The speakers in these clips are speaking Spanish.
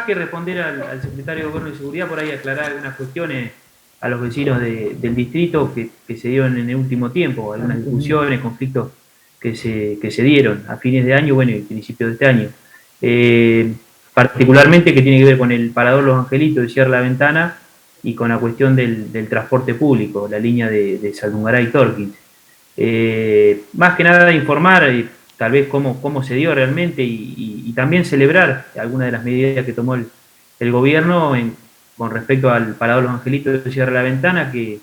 que responder al secretario de Gobierno y Seguridad, por ahí aclarar algunas cuestiones a los vecinos del distrito que se dieron en el último tiempo, algunas discusiones, conflictos que se dieron a fines de año, bueno, y principios de este año. Particularmente que tiene que ver con el parador Los Angelitos de Cierra la Ventana y con la cuestión del transporte público, la línea de Saldungaray y Torquín. Más que nada informar tal vez cómo se dio realmente y también celebrar algunas de las medidas que tomó el gobierno con respecto al parador Los Angelitos de Cierra la Ventana, que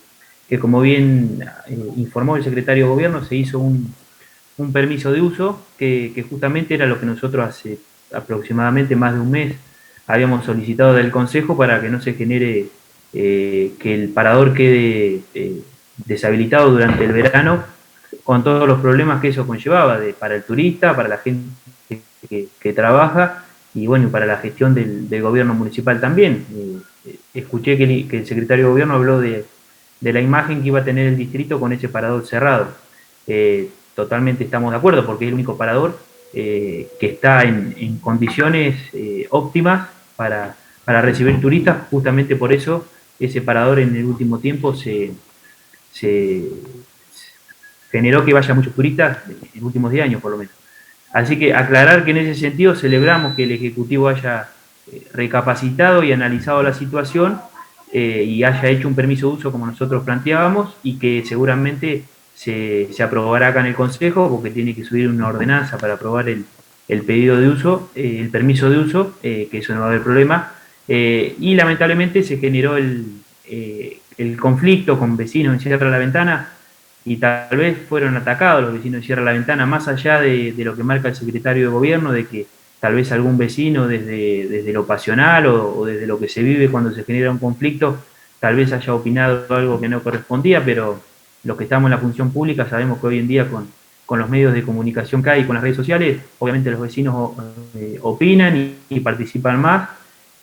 como bien informó el secretario de Gobierno, se hizo un permiso de uso que justamente era lo que nosotros hace aproximadamente más de un mes habíamos solicitado del Consejo para que no se genere que el parador quede deshabilitado durante el verano con todos los problemas que eso conllevaba para el turista, para la gente que trabaja y bueno, para la gestión del gobierno municipal también. Escuché que el secretario de Gobierno habló de la imagen que iba a tener el distrito con ese parador cerrado. Totalmente estamos de acuerdo porque es el único parador que está en condiciones óptimas para recibir turistas. Justamente por eso ese parador en el último tiempo se generó que vaya muchos turistas en últimos 10 años por lo menos. Así que aclarar que en ese sentido celebramos que el Ejecutivo haya recapacitado y analizado la situación y haya hecho un permiso de uso como nosotros planteábamos y que seguramente se aprobará acá en el Consejo porque tiene que subir una ordenanza para aprobar el pedido de uso, el permiso de uso, que eso no va a haber problema. Y lamentablemente se generó el conflicto con vecinos en Cierra la Ventana y tal vez fueron atacados los vecinos de Cierra la Ventana, más allá de lo que marca el secretario de Gobierno, de que tal vez algún vecino desde lo pasional o desde lo que se vive cuando se genera un conflicto, tal vez haya opinado algo que no correspondía, pero los que estamos en la función pública sabemos que hoy en día con los medios de comunicación que hay, con las redes sociales, obviamente los vecinos opinan y participan más,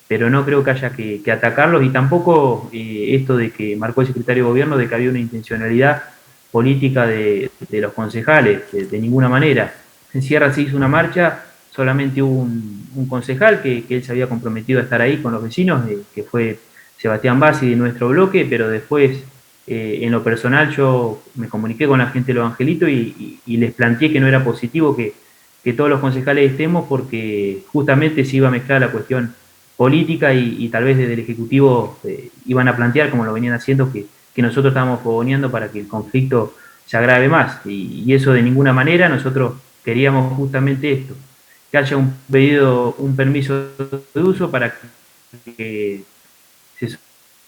pero no creo que haya que atacarlos y tampoco esto de que marcó el secretario de Gobierno de que había una intencionalidad política de los concejales, de ninguna manera. En Sierra se hizo una marcha, solamente hubo un concejal que él se había comprometido a estar ahí con los vecinos, que fue Sebastián Bassi de nuestro bloque, pero después, en lo personal, yo me comuniqué con la gente de Los Angelitos y les planteé que no era positivo que todos los concejales estemos porque justamente se iba a mezclar la cuestión política y tal vez desde el Ejecutivo iban a plantear, como lo venían haciendo, que nosotros estábamos fogoneando para que el conflicto se agrave más. Y eso de ninguna manera, nosotros queríamos justamente esto, que haya un permiso de uso para que se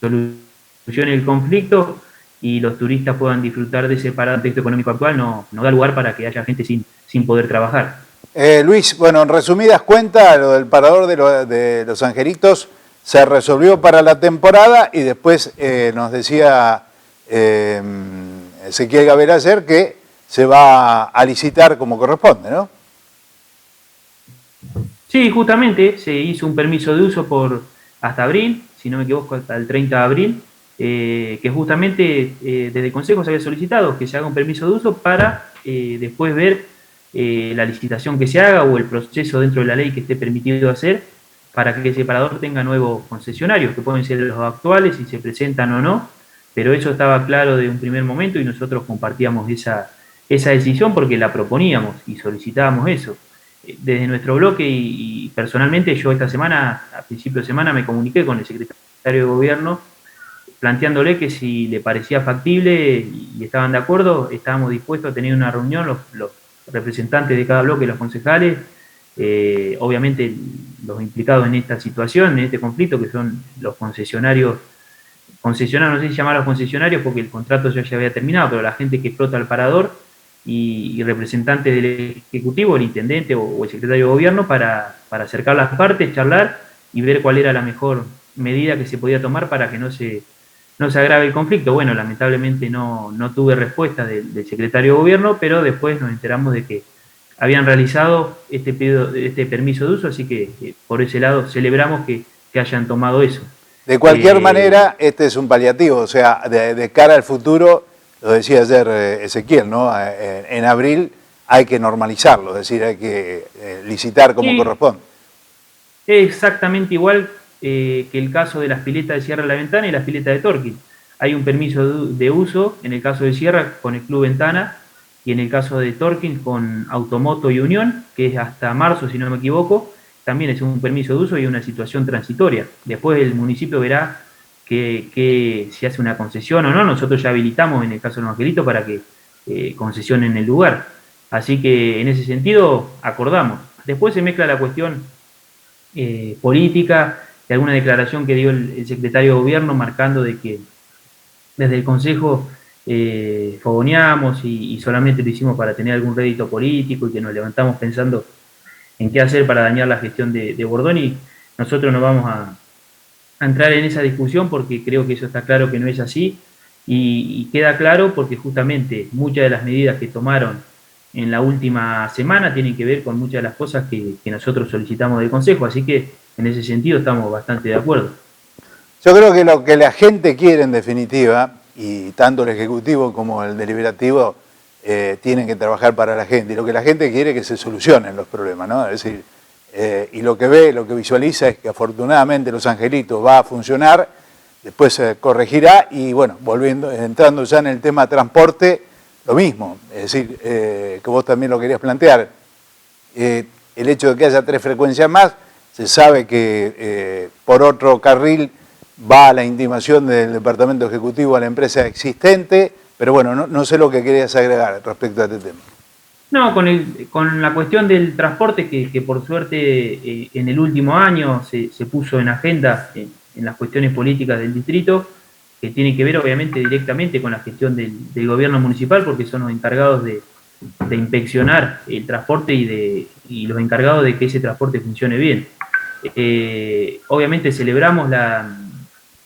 solucione el conflicto y los turistas puedan disfrutar de ese contexto económico actual, no da lugar para que haya gente sin poder trabajar. Luis, bueno, en resumidas cuentas, lo del parador de Los Angelitos se resolvió para la temporada y después nos decía Ezequiel Gabelacer que se va a licitar como corresponde, ¿no? Sí, justamente se hizo un permiso de uso hasta abril, si no me equivoco, hasta el 30 de abril, que justamente desde el Consejo se había solicitado que se haga un permiso de uso para después ver la licitación que se haga o el proceso dentro de la ley que esté permitido hacer para que el separador tenga nuevos concesionarios, que pueden ser los actuales, si se presentan o no, pero eso estaba claro de un primer momento y nosotros compartíamos esa decisión porque la proponíamos y solicitábamos eso. Desde nuestro bloque y personalmente yo esta semana, a principio de semana, me comuniqué con el secretario de Gobierno planteándole que si le parecía factible y estaban de acuerdo, estábamos dispuestos a tener una reunión, los representantes de cada bloque, los concejales, obviamente los implicados en esta situación, en este conflicto, que son los concesionarios, no sé si llamar a los concesionarios porque el contrato ya había terminado, pero la gente que explota el parador y representantes del Ejecutivo, el intendente o el secretario de Gobierno, para acercar las partes, charlar y ver cuál era la mejor medida que se podía tomar para que no se agrave el conflicto. Bueno, lamentablemente no tuve respuesta del secretario de Gobierno, pero después nos enteramos de que habían realizado este permiso de uso, así que por ese lado celebramos que hayan tomado eso. De cualquier manera, este es un paliativo, o sea, de cara al futuro, lo decía ayer Ezequiel, ¿no? En abril hay que normalizarlo, es decir, hay que licitar como corresponde. Es exactamente igual que el caso de las piletas de Sierra La Ventana y las piletas de Torquín. Hay un permiso de uso, en el caso de Sierra con el Club Ventana, y en el caso de Torquín con Automoto y Unión, que es hasta marzo, si no me equivoco, también es un permiso de uso y una situación transitoria. Después el municipio verá que si hace una concesión o no. Nosotros ya habilitamos en el caso de Los Angelitos para que concesionen el lugar. Así que en ese sentido acordamos. Después se mezcla la cuestión política de alguna declaración que dio el secretario de Gobierno marcando de que desde el Consejo fogoneamos y solamente lo hicimos para tener algún rédito político y que nos levantamos pensando en qué hacer para dañar la gestión de Bordoni. Nosotros no vamos a entrar en esa discusión porque creo que eso está claro que no es así y queda claro porque justamente muchas de las medidas que tomaron en la última semana tienen que ver con muchas de las cosas que nosotros solicitamos del Consejo, así que en ese sentido estamos bastante de acuerdo. Yo creo que lo que la gente quiere en definitiva, y tanto el Ejecutivo como el Deliberativo tienen que trabajar para la gente, y lo que la gente quiere es que se solucionen los problemas, ¿no? Es decir, y lo que ve, lo que visualiza es que afortunadamente Los Angelitos va a funcionar, después se corregirá y bueno, entrando ya en el tema transporte, lo mismo, es decir, que vos también lo querías plantear, el hecho de que haya 3 frecuencias más, se sabe que por otro carril va la intimación del Departamento Ejecutivo a la empresa existente, pero bueno, no sé lo que querías agregar respecto a este tema. No, con la cuestión del transporte, que por suerte en el último año se puso en agenda en las cuestiones políticas del distrito, que tiene que ver obviamente directamente con la gestión del gobierno municipal, porque son los encargados de inspeccionar el transporte y los encargados de que ese transporte funcione bien. Obviamente celebramos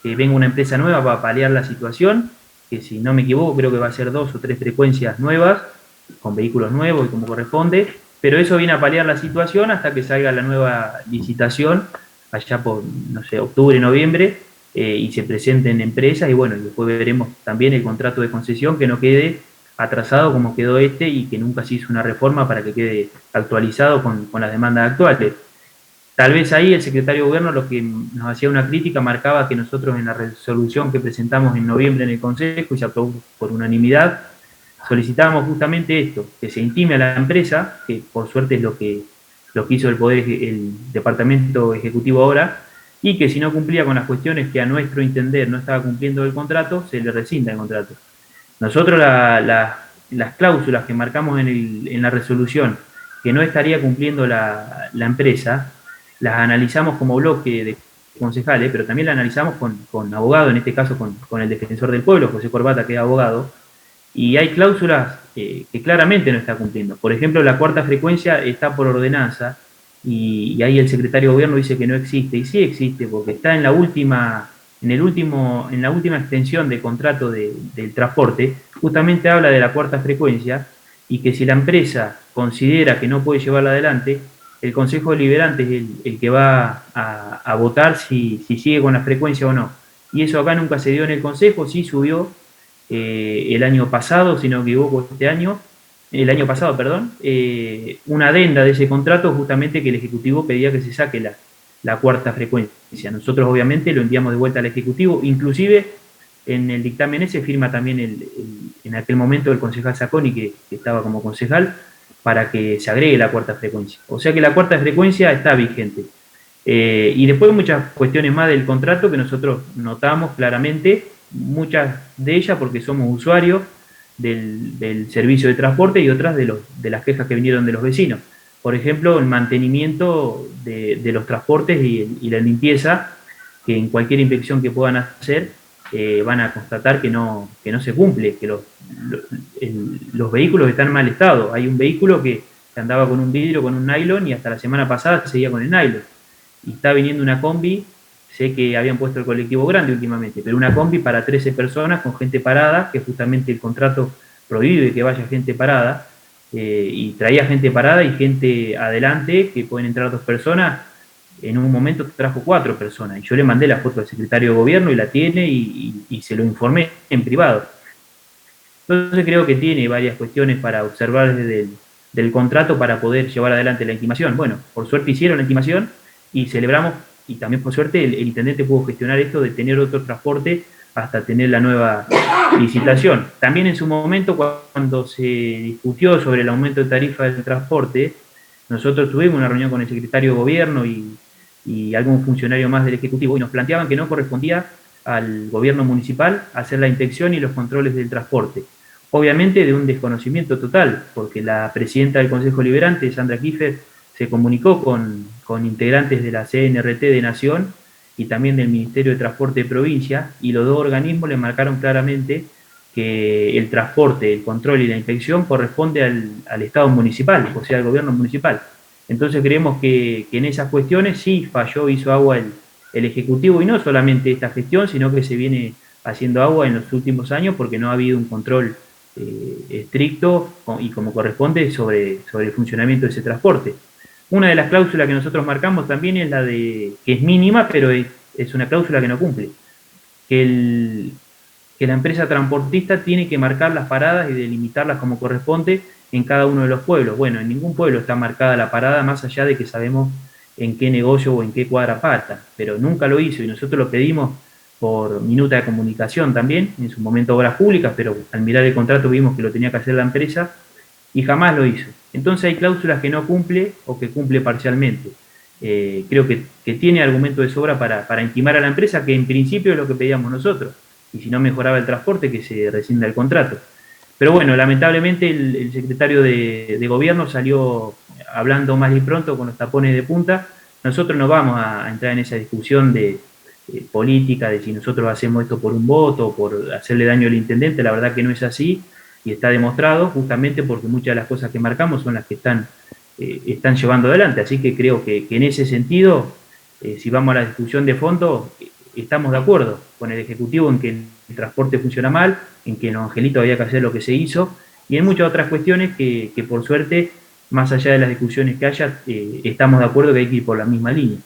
que venga una empresa nueva para paliar la situación, que si no me equivoco creo que va a ser 2 o 3 frecuencias nuevas, con vehículos nuevos y como corresponde, pero eso viene a paliar la situación hasta que salga la nueva licitación, allá por, no sé, octubre, noviembre, y se presenten empresas, y bueno, después veremos también el contrato de concesión que no quede atrasado como quedó este y que nunca se hizo una reforma para que quede actualizado con las demandas actuales. Tal vez ahí el secretario de Gobierno lo que nos hacía una crítica marcaba que nosotros en la resolución que presentamos en noviembre en el Consejo y se aprobó por unanimidad, solicitábamos justamente esto, que se intime a la empresa, que por suerte es lo que hizo el Departamento Ejecutivo ahora, y que si no cumplía con las cuestiones que a nuestro entender no estaba cumpliendo el contrato, se le rescinda el contrato. Nosotros las cláusulas que marcamos en la resolución que no estaría cumpliendo la empresa, las analizamos como bloque de concejales, pero también las analizamos con abogados, en este caso con el defensor del pueblo, José Corbata, que es abogado, y hay cláusulas que claramente no está cumpliendo. Por ejemplo, la 4ª frecuencia está por ordenanza, y ahí el secretario de Gobierno dice que no existe, y sí existe, porque está en la última extensión de contrato del transporte, justamente habla de la 4ª frecuencia, y que si la empresa considera que no puede llevarla adelante, el Consejo Deliberante es el que va a votar si sigue con la frecuencia o no. Y eso acá nunca se dio en el Consejo, sí subió el año pasado, si no me equivoco, el año pasado, perdón, una adenda de ese contrato justamente que el Ejecutivo pedía que se saque la 4ª frecuencia. Nosotros obviamente lo enviamos de vuelta al Ejecutivo, inclusive en el dictamen ese firma también en aquel momento el concejal Saconi, que estaba como concejal, para que se agregue la 4ª frecuencia. O sea que la 4ª frecuencia está vigente. Y después muchas cuestiones más del contrato que nosotros notamos claramente, muchas de ellas porque somos usuarios del servicio de transporte y otras de las quejas que vinieron de los vecinos. Por ejemplo, el mantenimiento de los transportes y la limpieza, que en cualquier inspección que puedan hacer, van a constatar que no se cumple, que los vehículos están en mal estado. Hay un vehículo que andaba con un vidrio, con un nylon, y hasta la semana pasada seguía con el nylon. Y está viniendo una combi, sé que habían puesto el colectivo grande últimamente, pero una combi para 13 personas con gente parada, que justamente el contrato prohíbe que vaya gente parada, y traía gente parada y gente adelante, que pueden entrar 2 personas. En un momento trajo 4 personas, y yo le mandé la foto al secretario de Gobierno y la tiene, y se lo informé en privado. Entonces creo que tiene varias cuestiones para observar desde del contrato para poder llevar adelante la intimación. Bueno, por suerte hicieron la intimación, y celebramos, y también por suerte el intendente pudo gestionar esto de tener otro transporte hasta tener la nueva licitación. También en su momento, cuando se discutió sobre el aumento de tarifa del transporte, nosotros tuvimos una reunión con el secretario de Gobierno y algún funcionario más del Ejecutivo, y nos planteaban que no correspondía al gobierno municipal hacer la inspección y los controles del transporte. Obviamente de un desconocimiento total, porque la presidenta del Consejo Liberante, Sandra Kiefer, se comunicó con integrantes de la CNRT de Nación y también del Ministerio de Transporte de Provincia, y los dos organismos le marcaron claramente que el transporte, el control y la inspección corresponde al Estado municipal, o sea, al gobierno municipal. Entonces creemos que en esas cuestiones sí falló, hizo agua el Ejecutivo, y no solamente esta gestión, sino que se viene haciendo agua en los últimos años porque no ha habido un control estricto y como corresponde sobre el funcionamiento de ese transporte. Una de las cláusulas que nosotros marcamos también es la de, que es mínima, pero es una cláusula que no cumple, que la empresa transportista tiene que marcar las paradas y delimitarlas como corresponde en cada uno de los pueblos. Bueno, en ningún pueblo está marcada la parada, más allá de que sabemos en qué negocio o en qué cuadra pasa, pero nunca lo hizo, y nosotros lo pedimos por minuta de comunicación también, en su momento obras públicas, pero al mirar el contrato vimos que lo tenía que hacer la empresa y jamás lo hizo. Entonces hay cláusulas que no cumple o que cumple parcialmente. Creo que tiene argumento de sobra para intimar a la empresa, que en principio es lo que pedíamos nosotros, y si no mejoraba el transporte, que se rescinda el contrato. Pero bueno, lamentablemente el secretario de Gobierno salió hablando más y pronto con los tapones de punta. Nosotros no vamos a entrar en esa discusión de política, de si nosotros hacemos esto por un voto o por hacerle daño al intendente. La verdad que no es así, y está demostrado justamente porque muchas de las cosas que marcamos son las que están llevando adelante. Así que creo que en ese sentido, si vamos a la discusión de fondo, estamos de acuerdo con el Ejecutivo en que el transporte funciona mal, en que en Los Angelitos había que hacer lo que se hizo, y en muchas otras cuestiones que por suerte, más allá de las discusiones que haya, estamos de acuerdo que hay que ir por la misma línea.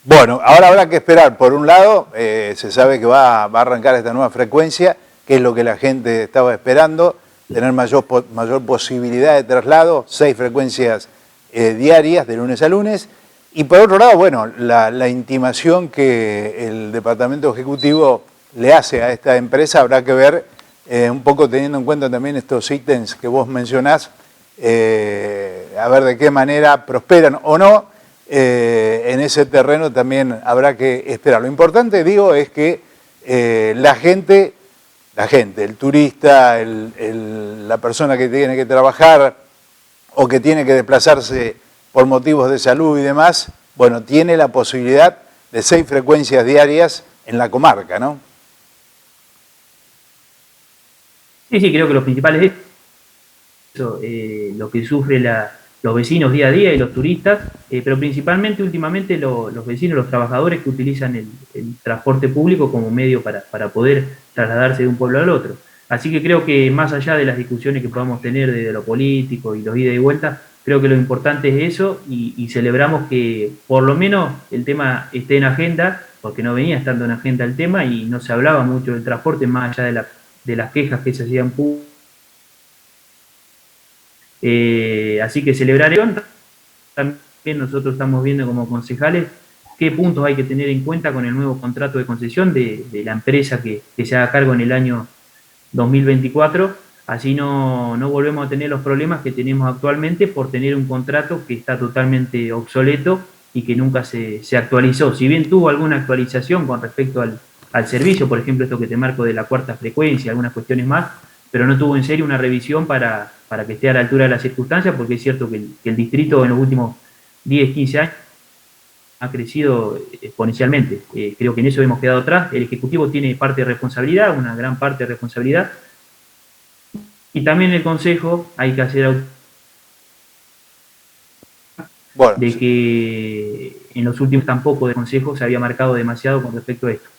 Bueno, ahora habrá que esperar. Por un lado, se sabe que va a arrancar esta nueva frecuencia, que es lo que la gente estaba esperando, tener mayor posibilidad de traslado, 6 frecuencias diarias, de lunes a lunes. Y por otro lado, bueno, la intimación que el Departamento Ejecutivo le hace a esta empresa, habrá que ver, un poco teniendo en cuenta también estos ítems que vos mencionás, a ver de qué manera prosperan o no. En ese terreno también habrá que esperar. Lo importante, digo, es que la gente, el turista, la persona que tiene que trabajar o que tiene que desplazarse por motivos de salud y demás, bueno, tiene la posibilidad de 6 frecuencias diarias en la comarca, ¿no? Sí, creo que lo principal es eso, lo que sufre los vecinos día a día y los turistas, pero principalmente últimamente los vecinos, los trabajadores que utilizan el transporte público como medio para poder trasladarse de un pueblo al otro. Así que creo que más allá de las discusiones que podamos tener de lo político y los ida y vuelta, creo que lo importante es eso, y celebramos que por lo menos el tema esté en agenda, porque no venía estando en agenda el tema y no se hablaba mucho del transporte, más allá de las quejas que se hacían públicas. Así que celebrar eso. También nosotros estamos viendo como concejales qué puntos hay que tener en cuenta con el nuevo contrato de concesión de la empresa que se haga cargo en el año 2024, así no volvemos a tener los problemas que tenemos actualmente por tener un contrato que está totalmente obsoleto y que nunca se actualizó. Si bien tuvo alguna actualización con respecto al servicio, por ejemplo, esto que te marco de la 4ª frecuencia, algunas cuestiones más, pero no tuvo en serio una revisión para que esté a la altura de las circunstancias, porque es cierto que el distrito en los últimos 10, 15 años ha crecido exponencialmente. Creo que en eso hemos quedado atrás. El Ejecutivo tiene parte de responsabilidad, una gran parte de responsabilidad, y también el Consejo hay que hacer de que en los últimos tampoco de Consejo se había marcado demasiado con respecto a esto.